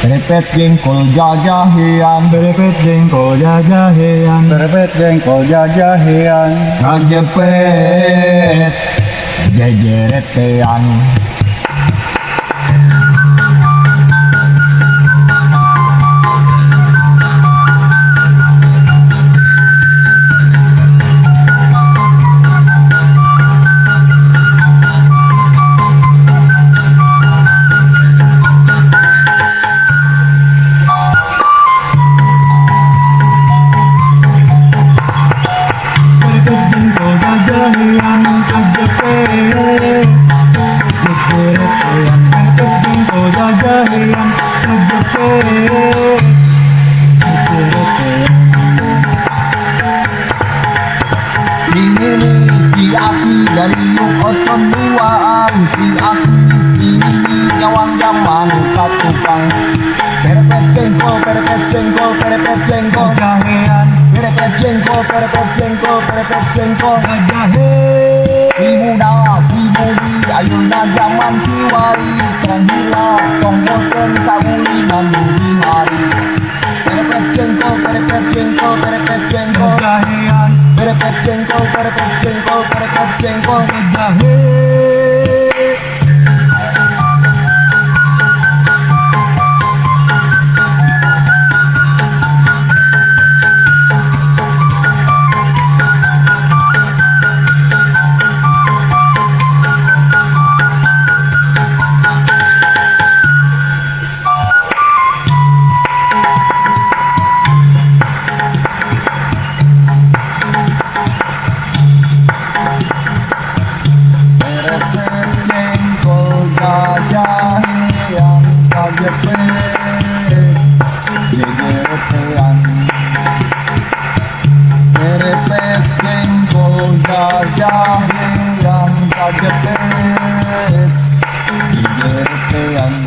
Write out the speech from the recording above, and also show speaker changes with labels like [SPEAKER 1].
[SPEAKER 1] Perepet jengkol jajahean,
[SPEAKER 2] Berepet jengkol jajahean,
[SPEAKER 3] Berepet jengkol jajahean,
[SPEAKER 1] ngajepet jejeretean.
[SPEAKER 2] berepet jengkol jajahean, kejepet jejeretean. Berepet jengkol jajahean, kejepet jejeretean.
[SPEAKER 1] Sini si aki dari yuk ocon duaan, si aki sini nyawang zaman katukang. Perepet jengkol, perepet jengkol, perepet jengkol.
[SPEAKER 2] Jajahean,
[SPEAKER 1] Perepet jengkol, perepet jengkol, perepet jengkol.
[SPEAKER 2] jajahean.
[SPEAKER 1] Si muda, si mudi, ayeuna zaman kiwari, terang hilap, tong bosen kabuli nanduri hari. Perepet jengkol, perepet jengkol, perepet jengkol.
[SPEAKER 2] Jajahean,
[SPEAKER 1] Perepet jengkol, perepet jengkol, perepet jengkol.
[SPEAKER 2] jajahean.
[SPEAKER 1] Perepet jengkol jajahean, kajepet jejeretean. Perepet jengkol jajahean, kajepet jejeretean.